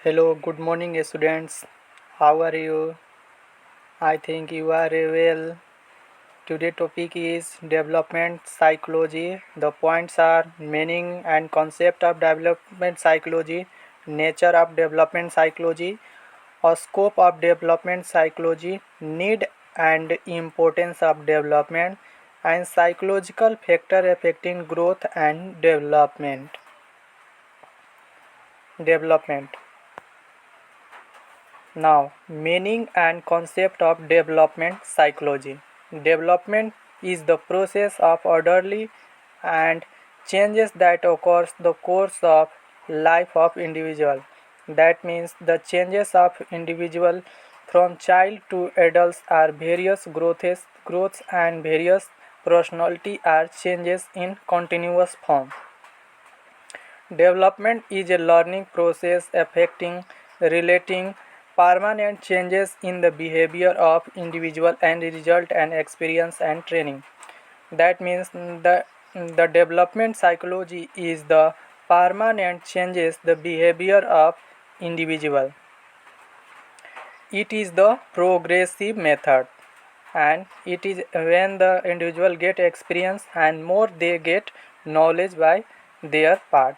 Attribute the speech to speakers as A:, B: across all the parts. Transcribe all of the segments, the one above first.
A: Hello, good morning, students. How are you? I think you are well. Today topic is development psychology. The points are meaning and concept of development psychology, nature of development psychology, a scope of development psychology, need and importance of development, and psychological factor affecting growth and development. Development. Now, meaning and concept of development psychology. Development is the process of orderly and changes that occurs the course of life of individual. That means the changes of individual from child to adults are various growths and various personality are changes in continuous form. Development is a learning process affecting relating permanent changes in the behavior of individual and result and experience and training. That means the development psychology is the permanent changes the behavior of individual. It is the progressive method and it is when the individual get experience and more they get knowledge by their part.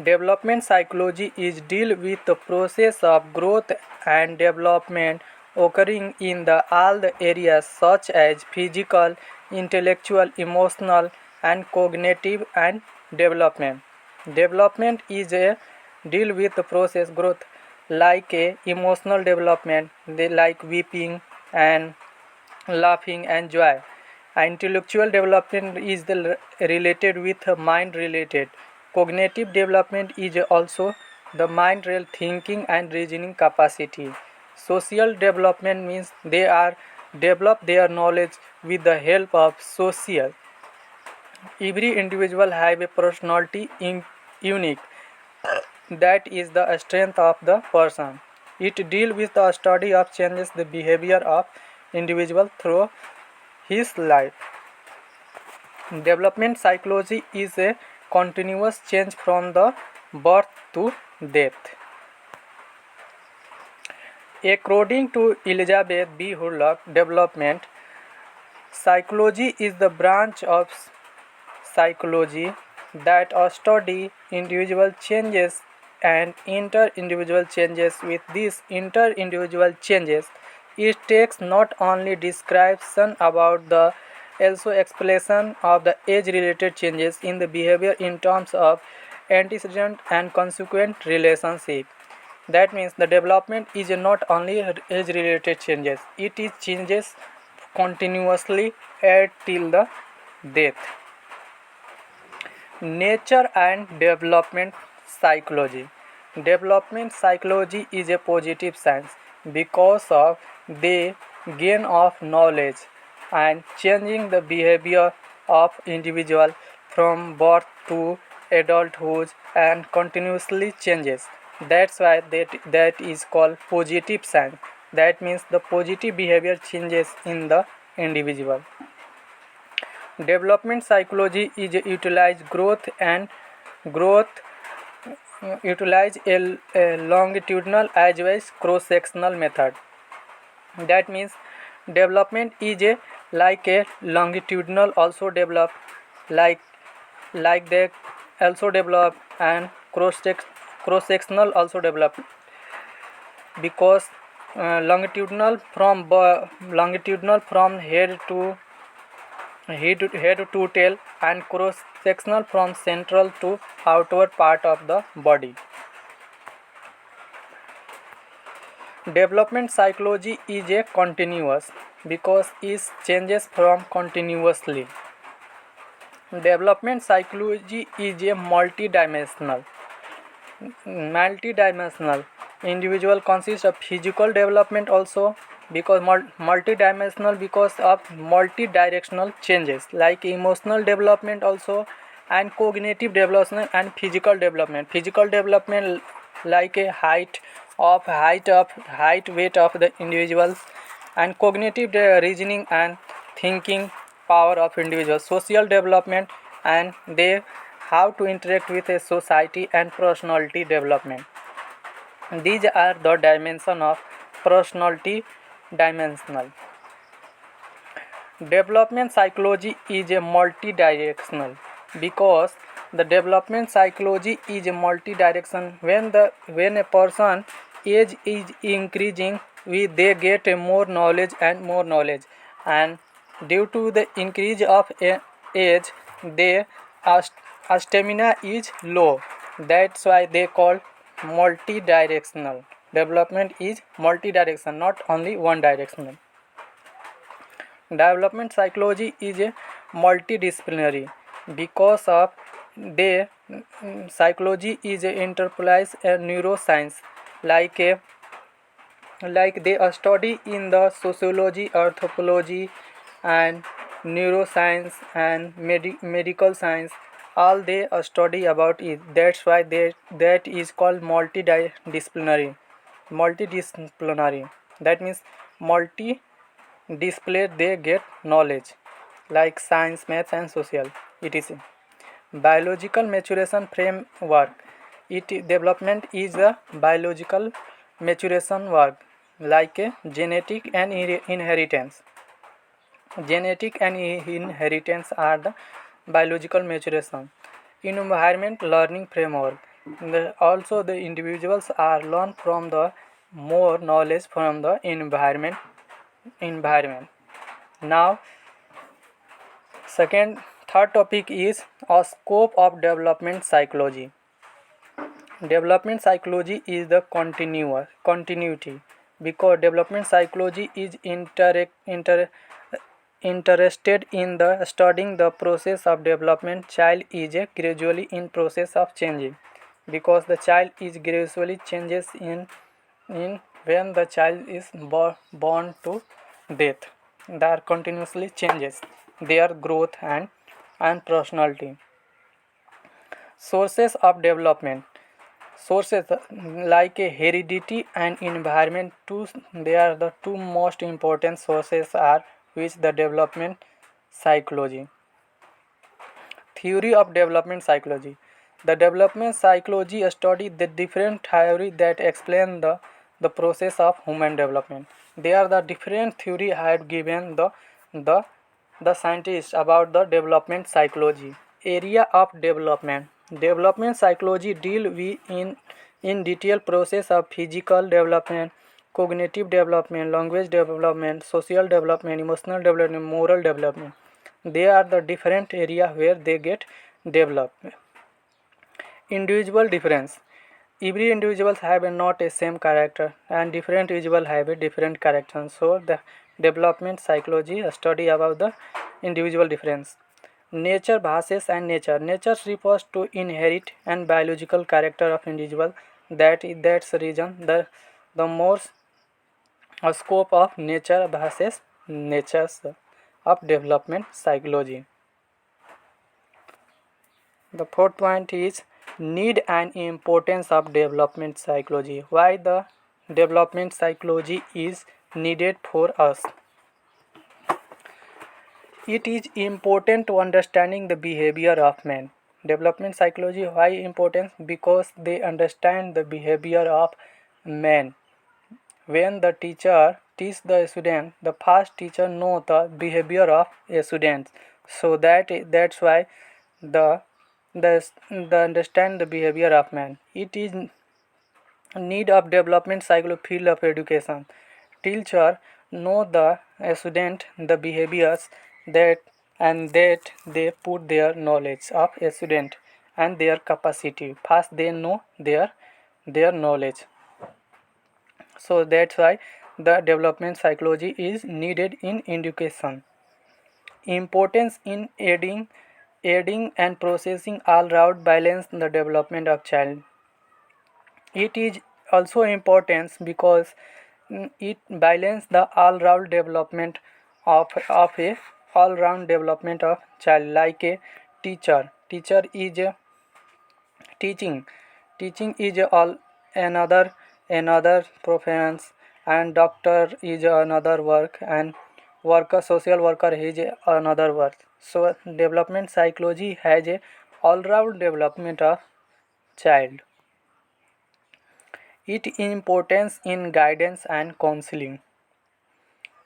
A: Development psychology is deal with the process of growth and development occurring in all the areas such as physical, intellectual, emotional and cognitive and development. Development is a deal with the process growth like a emotional development, they like weeping and laughing and joy. Intellectual development is related with mind related. Cognitive development is also the mind real thinking and reasoning capacity. Social development means they are develop their knowledge with the help of social. Every individual have a personality unique. That is the strength of the person. It deals with the study of changes the behavior of individual through his life. Development psychology is a continuous change from the birth to death. According to Elizabeth B. Hurlock, development psychology is the branch of psychology that study individual changes and inter-individual changes. With these inter-individual changes, it takes not only description about the also explanation of the age-related changes in the behavior in terms of antecedent and consequent relationship. That means the development is not only age-related changes; it is changes continuously till the death. Nature and development psychology. Development psychology is a positive science because of the gain of knowledge and changing the behavior of individual from birth to adulthood and continuously changes. That's why that is called positive science. That means the positive behavior changes in the individual. Development psychology is utilize growth and growth utilize a longitudinal as well as cross-sectional method. That means development is a like a longitudinal also develop like they also develop and cross-sectional also develop because longitudinal from head to tail and cross sectional from central to outward part of the body. Development psychology is a continuous because it changes from continuously. Development psychology is a multidimensional. Individual consists of physical development also because multidimensional because of multi-directional changes like emotional development also and cognitive development and physical development like a height weight of the individuals and cognitive reasoning and thinking power of individuals. Social development and they how to interact with a society and personality development. These are the dimension of personality dimensional. Development psychology is a multi-directional because the development psychology is a multi-direction. When a person age is increasing, they get a more knowledge and more knowledge, and due to the increase of age, their stamina is low. That's why they call multi-directional. Development is multi-directional, not only one directional. Development psychology is a multidisciplinary because of the psychology is a interplays a neuroscience like a like they study in the sociology, anthropology, and neuroscience and medical science. All they study about it. That's why that is called multidisciplinary. Multidisciplinary. That means multi display they get knowledge like science, maths, and social, etc. Biological maturation framework. It development is a biological maturation work like a genetic and inheritance. Genetic and inheritance are the biological maturation. In environment learning framework, also the individuals are learn from the more knowledge from the environment. Now, third topic is a scope of development psychology. Development psychology is the continuity because development psychology is interested in the studying the process of development. Child is gradually in process of changing because the child is gradually changes in when the child is born to death. They are continuously changes their growth and personality. Sources of development. Sources like a heredity and environment too, they are the two most important sources are which the development psychology. Theory of development psychology. The development psychology study the different theory that explain the process of human development. They are the different theory I had given the the scientists about the development psychology. Area of development. Development psychology deal with in detail process of physical development, cognitive development, language development, social development, emotional development, moral development. They are the different area where they get developed. Individual difference. Every individuals have not a same character and different individual have a different character. So the development psychology study about the individual difference. Nature versus and nature. Nature refers to inherent and biological character of individual. That's the reason the more scope of nature versus natures of development psychology. The fourth point is need and importance of development psychology. Why the development psychology is needed for us. It is important to understanding the behavior of man. Development psychology why important? Because they understand the behavior of man. When the teacher teach the student, the first teacher know the behavior of a student. So that's why the the understand the behavior of man. It is need of development psychology field of education. Teacher know the student the behaviors that that they put their knowledge of a student and their capacity. First they know their knowledge. So that's why the development psychology is needed in education. Importance in aiding and processing all round balance the development of child. It is also important because it balance the all round development of a all round development of child like a teacher is a teaching is a all another profession and doctor is another work and worker, social worker is another word. So development psychology has a all-round development of child. It importance in guidance and counseling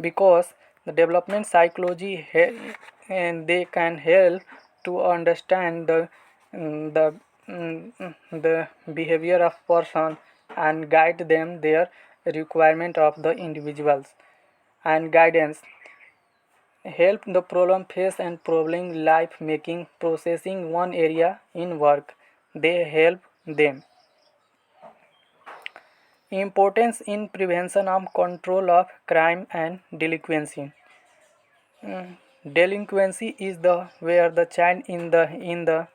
A: because the development psychology and they can help to understand the the behavior of person and guide them their requirement of the individuals and guidance help the problem face and problem life making processing one area in work they help them importance in prevention of control of crime and delinquency. Delinquency is the where the child in the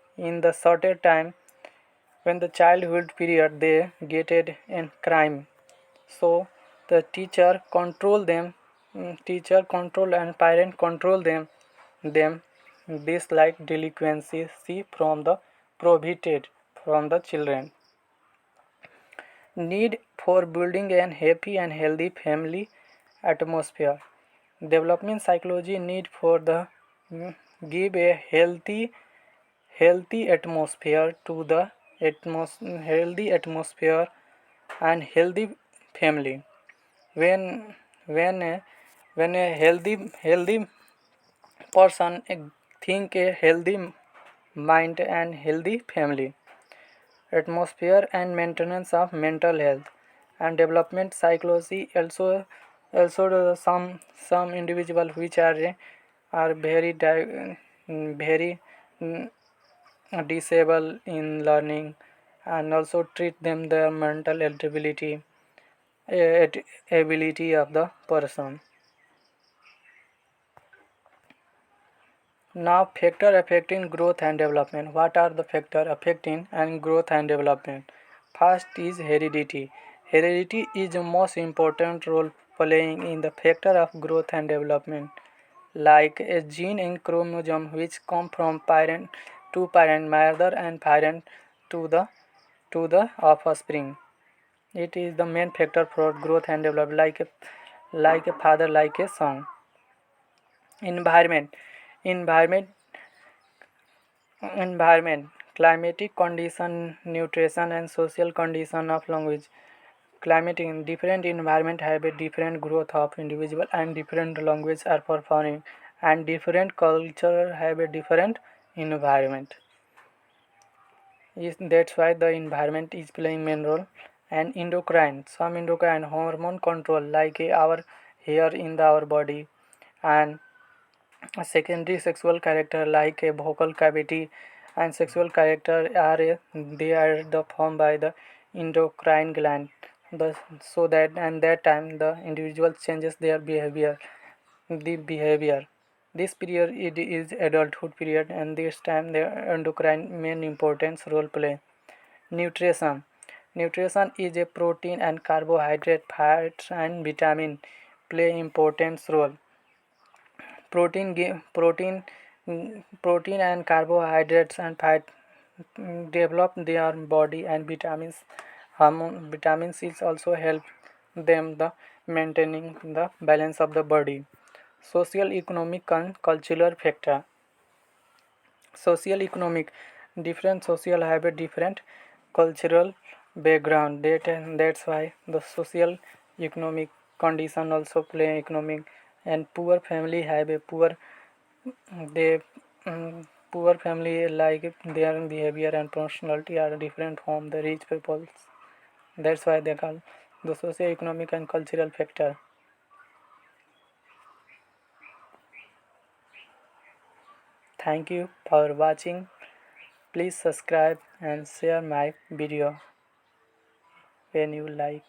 A: certain time when the childhood period they getted in crime. So the teacher control and parent control them this like delinquency see from the prohibited from the children. Need for building an happy and healthy family atmosphere. Development psychology need for the give a healthy atmosphere to the healthy atmosphere and healthy family. When when a, when a healthy person think a healthy mind and healthy family atmosphere and maintenance of mental health and development psychology also some individual which are very disabled in learning and also treat them their mental ability of the person. Now factor affecting growth and development. What are the factor affecting and growth and development? First is heredity. Heredity is the most important role playing in the factor of growth and development. Like a gene and chromosome which come from parent to parent, mother and parent to the offspring. It is the main factor for growth and development like a father like a son. Environment. Environment environment climatic condition nutrition and social condition of language climate in different environment have a different growth of individual and different language are performing and different culture have a different environment is that's why the environment is playing main role and endocrine some endocrine hormone control like our hair in our body and a secondary sexual character like a vocal cavity and sexual character they are the formed by the endocrine gland. So that and that time the individual changes their behavior. This period it is adulthood period and this time the endocrine main importance role play. Nutrition. Nutrition is a protein and carbohydrate, fats and vitamin play important role. Protein and carbohydrates and fat develop their body and vitamins is also help them the maintaining the balance of the body. Social economic and cultural factor. Social economic different social have a different cultural background that's why the social economic condition also play economic and poor family have a they poor family like their behavior and personality are different from the rich people's. That's why they call the socio-economic and cultural factor. Thank you for watching. Please subscribe and share my video when you like.